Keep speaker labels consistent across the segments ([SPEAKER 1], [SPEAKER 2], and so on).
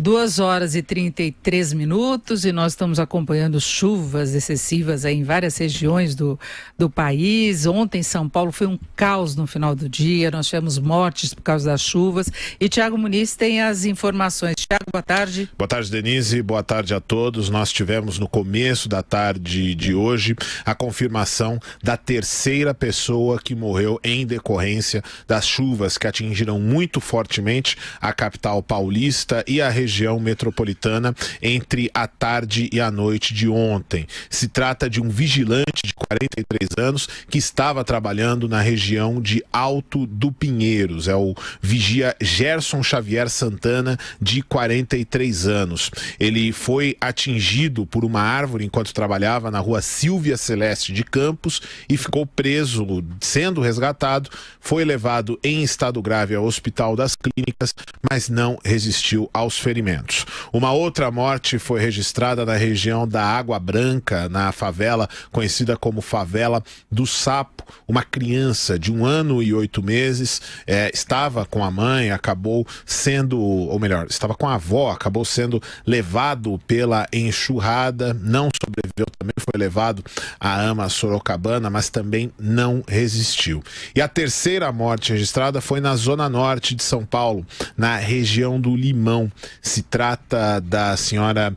[SPEAKER 1] 2h33 e nós estamos acompanhando chuvas excessivas aí em várias regiões do país. Ontem em São Paulo foi um caos no final do dia, nós tivemos mortes por causa das chuvas. E Tiago Muniz tem as informações. Tiago, boa tarde.
[SPEAKER 2] Boa tarde, Denise. Boa tarde a todos. Nós tivemos no começo da tarde de hoje a confirmação da terceira pessoa que morreu em decorrência das chuvas que atingiram muito fortemente a capital paulista e a região metropolitana entre a tarde e a noite de ontem. Se trata de um vigilante de 43 anos que estava trabalhando na região de Alto do Pinheiros. É o vigia Gerson Xavier Santana, de 43 anos. Ele foi atingido por uma árvore enquanto trabalhava na rua Silvia Celeste de Campos e ficou preso, sendo resgatado, foi levado em estado grave ao Hospital das Clínicas, mas não resistiu aos ferimentos. Uma outra morte foi registrada na região da Água Branca, na favela conhecida como Favela do Sapo. Uma criança de 1 ano e 8 meses estava com a mãe, acabou sendo, ou melhor, estava com a avó, acabou sendo levado pela enxurrada, não sobreviveu, também foi levado à AMA Sorocabana, mas também não resistiu. E a terceira morte registrada foi na zona norte de São Paulo, na região do Limão. Se trata da senhora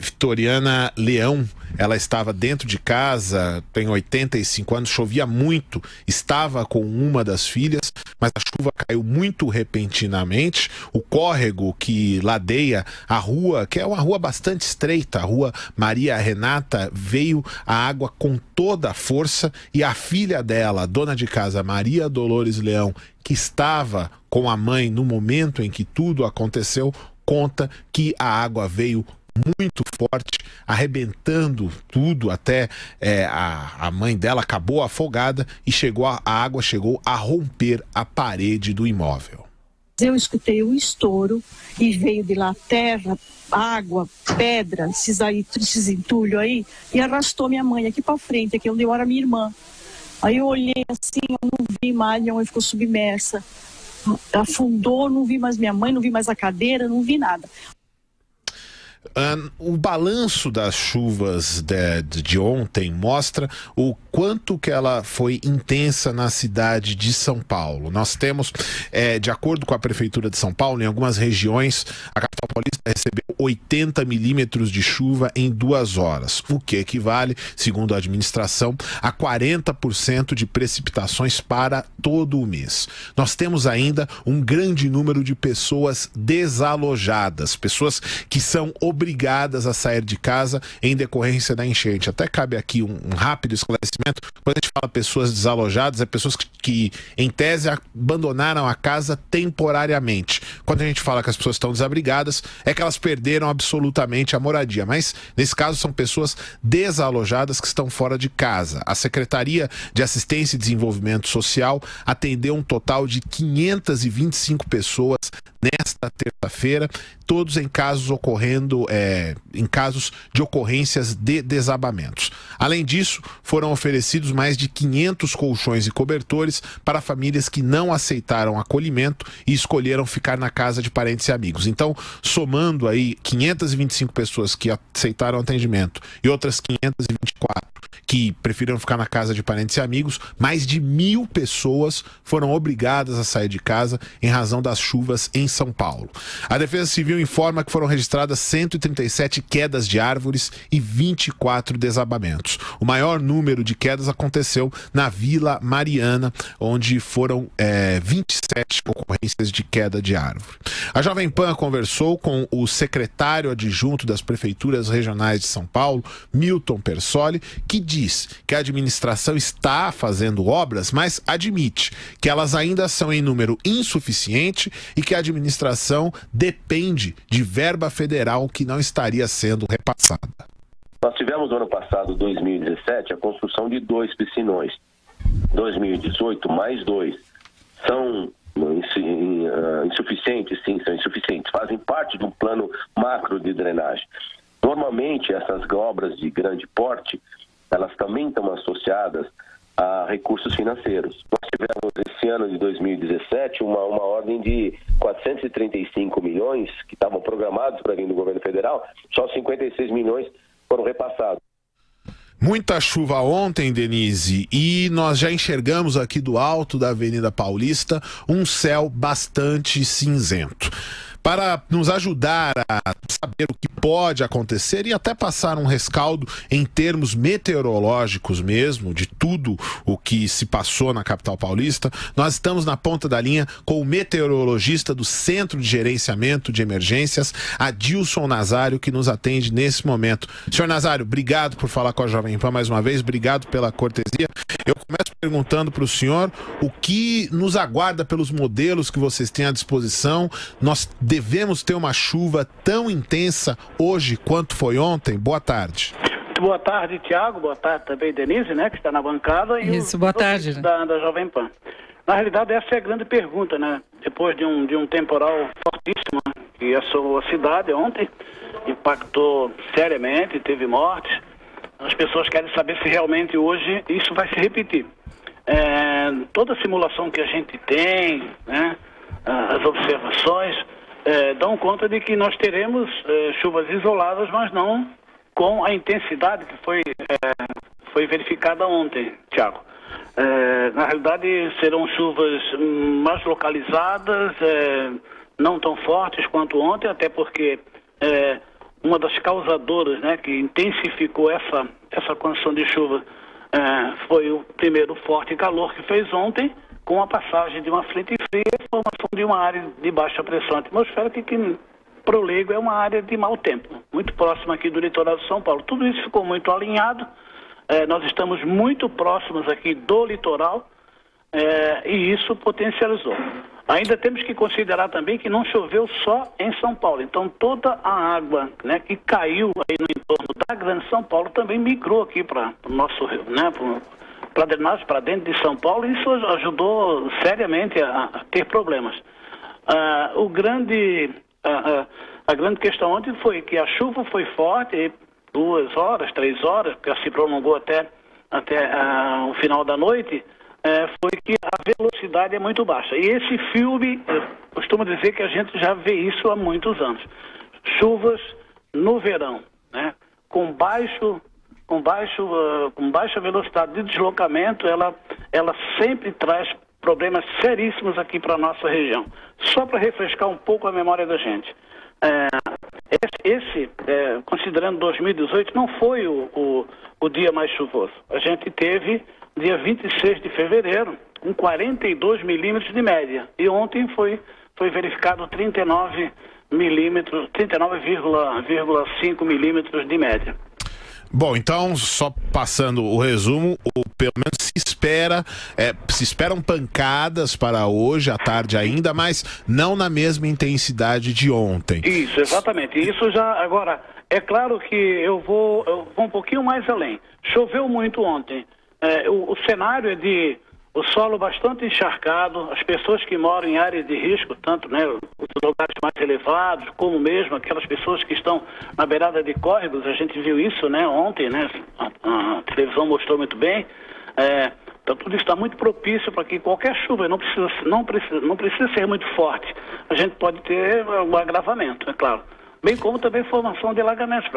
[SPEAKER 2] Vitoriana Leão. Ela estava dentro de casa, tem 85 anos, chovia muito, estava com uma das filhas, mas a chuva caiu muito repentinamente. O córrego que ladeia a rua, que é uma rua bastante estreita, a rua Maria Renata, veio a água com toda a força e a filha dela, a dona de casa, Maria Dolores Leão, que estava com a mãe no momento em que tudo aconteceu, conta que a água veio muito forte, arrebentando tudo, até a mãe dela acabou afogada e a água chegou a romper a parede do imóvel.
[SPEAKER 3] Eu escutei um estouro e veio de lá terra, água, pedra, esses entulhos aí, e arrastou minha mãe aqui para frente, aqui onde eu era minha irmã. Aí eu olhei assim, eu não vi mais, minha mãe ficou submersa, afundou, não vi mais minha mãe, não vi mais a cadeira, não vi nada.
[SPEAKER 2] O balanço das chuvas de ontem mostra o quanto que ela foi intensa na cidade de São Paulo. Nós temos, de acordo com a Prefeitura de São Paulo, em algumas regiões, a capital paulista recebeu 80 milímetros de chuva em 2 horas, o que equivale, segundo a administração, a 40% de precipitações para todo o mês. Nós temos ainda um grande número de pessoas desalojadas, pessoas que são obrigadas a sair de casa em decorrência da enchente. Até cabe aqui um rápido esclarecimento. Quando a gente fala pessoas desalojadas, é pessoas que em tese abandonaram a casa temporariamente. Quando a gente fala que as pessoas estão desabrigadas, é que elas perderam absolutamente a moradia, mas nesse caso são pessoas desalojadas que estão fora de casa. A Secretaria de Assistência e Desenvolvimento Social atendeu um total de 525 pessoas nesta terça-feira, todos em casos em casos de ocorrências de desabamentos. Além disso, foram oferecidos mais de 500 colchões e cobertores para famílias que não aceitaram acolhimento e escolheram ficar na casa de parentes e amigos. Então, somando aí 525 pessoas que aceitaram atendimento e outras 524 que preferiram ficar na casa de parentes e amigos, mais de 1.000 pessoas foram obrigadas a sair de casa em razão das chuvas em São Paulo. A Defesa Civil informa que foram registradas 137 quedas de árvores e 24 desabamentos. O maior número de quedas aconteceu na Vila Mariana, onde foram 27 ocorrências de queda de árvore. A Jovem Pan conversou com o secretário adjunto das prefeituras regionais de São Paulo, Milton Persoli, que diz que a administração está fazendo obras, mas admite que elas ainda são em número insuficiente e que a administração depende de verba federal que não estaria sendo repassada.
[SPEAKER 4] Nós tivemos no ano passado, 2017, a construção de 2 piscinões. 2018, mais 2. São insuficientes? Sim, são insuficientes. Fazem parte de um plano macro de drenagem. Normalmente, essas obras de grande porte, elas também estão associadas a recursos financeiros. Nós tivemos esse ano de 2017 uma ordem de 435 milhões que estavam programados para vir do governo federal, só 56 milhões foram repassados.
[SPEAKER 2] Muita chuva ontem, Denise, e nós já enxergamos aqui do alto da Avenida Paulista um céu bastante cinzento. Para nos ajudar a saber o que pode acontecer e até passar um rescaldo em termos meteorológicos mesmo, de tudo o que se passou na capital paulista, nós estamos na ponta da linha com o meteorologista do Centro de Gerenciamento de Emergências, Adilson Nazário, que nos atende nesse momento. Senhor Nazário, obrigado por falar com a Jovem Pan mais uma vez, obrigado pela cortesia. Eu começo perguntando para o senhor o que nos aguarda pelos modelos que vocês têm à disposição. Nós devemos ter uma chuva tão intensa hoje quanto foi ontem? Boa tarde.
[SPEAKER 5] Boa tarde, Tiago. Boa tarde também, Denise, né, que está na bancada.
[SPEAKER 1] Isso, boa tarde. Né?
[SPEAKER 5] Da Jovem Pan. Na realidade, essa é a grande pergunta, né? Depois de um temporal fortíssimo que assolou a cidade ontem, impactou seriamente, teve mortes. As pessoas querem saber se realmente hoje isso vai se repetir. Toda a simulação que a gente tem, né, as observações, dão conta de que nós teremos chuvas isoladas, mas não com a intensidade que foi verificada ontem, Tiago. Na realidade, serão chuvas mais localizadas, não tão fortes quanto ontem, até porque uma das causadoras, né, que intensificou essa condição de chuva foi o primeiro forte calor que fez ontem, com a passagem de uma frente fria e a formação de uma área de baixa pressão atmosférica que para o leigo é uma área de mau tempo, muito próxima aqui do litoral de São Paulo. Tudo isso ficou muito alinhado, nós estamos muito próximos aqui do litoral e isso potencializou. Ainda temos que considerar também que não choveu só em São Paulo. Então toda a água, né, que caiu aí no entorno da Grande São Paulo também migrou aqui para o nosso rio, né, para drenagem, para dentro de São Paulo, e isso ajudou seriamente a ter problemas. A grande questão ontem foi que a chuva foi forte, 2 horas, 3 horas, porque se prolongou até o final da noite. Foi que a velocidade é muito baixa. E esse filme, eu costumo dizer que a gente já vê isso há muitos anos. Chuvas no verão, né? Com baixa velocidade de deslocamento, ela sempre traz problemas seríssimos aqui para a nossa região. Só para refrescar um pouco a memória da gente. Considerando 2018, não foi o dia mais chuvoso. A gente teve dia 26 de fevereiro, com 42 milímetros de média. E ontem foi verificado 39,5 milímetros de média.
[SPEAKER 2] Bom, então, só passando o resumo, pelo menos se esperam pancadas para hoje, à tarde ainda, mas não na mesma intensidade de ontem.
[SPEAKER 5] Isso, exatamente. Isso já, agora, é claro que eu vou um pouquinho mais além. Choveu muito ontem. O cenário é de o solo bastante encharcado, as pessoas que moram em áreas de risco, tanto, né, os lugares mais elevados, como mesmo aquelas pessoas que estão na beirada de córregos, a gente viu isso, né, ontem, né, a televisão mostrou muito bem. Então tudo isso está muito propício para que qualquer chuva não precisa ser muito forte. A gente pode ter um agravamento, é claro. Bem como também formação de alagamentos,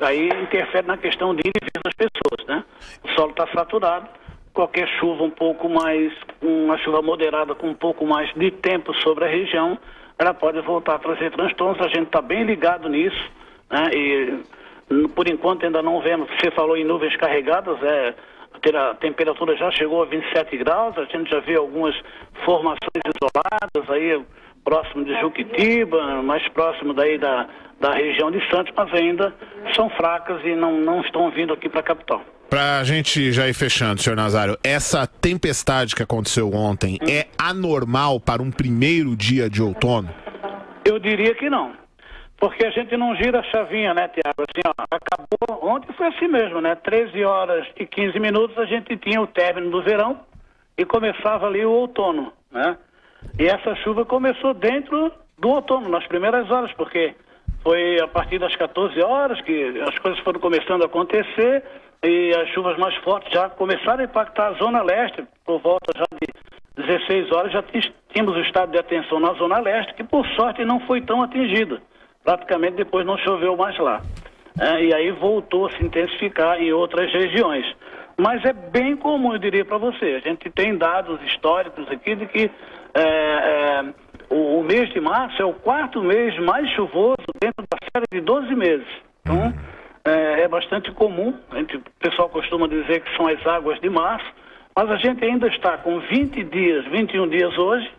[SPEAKER 5] aí interfere na questão de ir e vir das pessoas, né? O solo está saturado, qualquer chuva um pouco mais, uma chuva moderada com um pouco mais de tempo sobre a região, ela pode voltar a trazer transtornos. A gente está bem ligado nisso, né? E por enquanto ainda não vemos. Você falou em nuvens carregadas, a temperatura já chegou a 27 graus, a gente já vê algumas formações isoladas aí próximo de Juquitiba, mais próximo daí da região de Santos, mas ainda são fracas e não estão vindo aqui para a capital.
[SPEAKER 2] Para a gente já ir fechando, senhor Nazário, essa tempestade que aconteceu ontem é anormal para um primeiro dia de outono?
[SPEAKER 5] Eu diria que não, porque a gente não gira a chavinha, né, Tiago? Assim, acabou, ontem foi assim mesmo, né? 13 horas e 15 minutos a gente tinha o término do verão e começava ali o outono, né? E essa chuva começou dentro do outono, nas primeiras horas, porque foi a partir das 14 horas que as coisas foram começando a acontecer, e as chuvas mais fortes já começaram a impactar a Zona Leste, por volta já de 16 horas, já tínhamos o estado de atenção na Zona Leste, que por sorte não foi tão atingida. Praticamente depois não choveu mais lá. E aí voltou a se intensificar em outras regiões. Mas é bem comum, eu diria para você. A gente tem dados históricos aqui de que o mês de março é o 4º mês mais chuvoso dentro da série de 12 meses. Então, é bastante comum. O pessoal costuma dizer que são as águas de março, mas a gente ainda está com 21 dias hoje,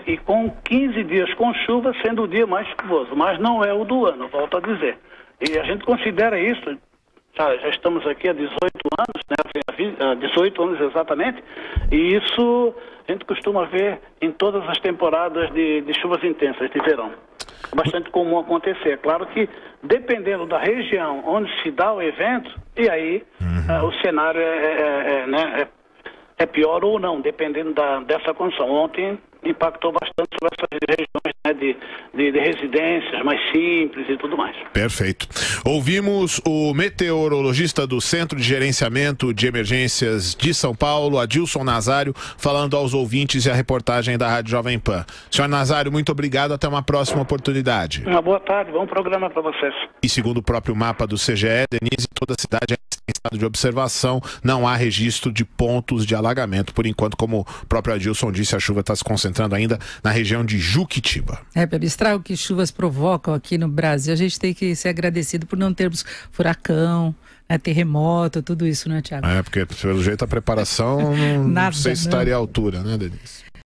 [SPEAKER 5] e com 15 dias com chuva, sendo o dia mais chuvoso. Mas não é o do ano, volto a dizer. E a gente considera isso, já estamos aqui há 18 anos, né, 18 anos exatamente, e isso a gente costuma ver em todas as temporadas de chuvas intensas de verão. É bastante comum acontecer. É claro que, dependendo da região onde se dá o evento, e aí o cenário é pior ou não, dependendo dessa condição. Ontem impactou bastante sobre essas regiões, né, de residências mais simples e tudo mais.
[SPEAKER 2] Perfeito. Ouvimos o meteorologista do Centro de Gerenciamento de Emergências de São Paulo, Adilson Nazário, falando aos ouvintes, e a reportagem da Rádio Jovem Pan. Senhor Nazário, muito obrigado, até uma próxima oportunidade.
[SPEAKER 5] Uma boa tarde, bom programa para vocês.
[SPEAKER 2] E segundo o próprio mapa do CGE, Denise, toda a cidade é em estado de observação, não há registro de pontos de alagamento. Por enquanto, como o próprio Adilson disse, a chuva está se concentrando ainda na região de Juquitiba.
[SPEAKER 1] Pelo estrago que chuvas provocam aqui no Brasil, a gente tem que ser agradecido por não termos furacão, terremoto, tudo isso, né, Tiago?
[SPEAKER 2] Porque pelo jeito a preparação não sei se estaria à altura, né, Denise?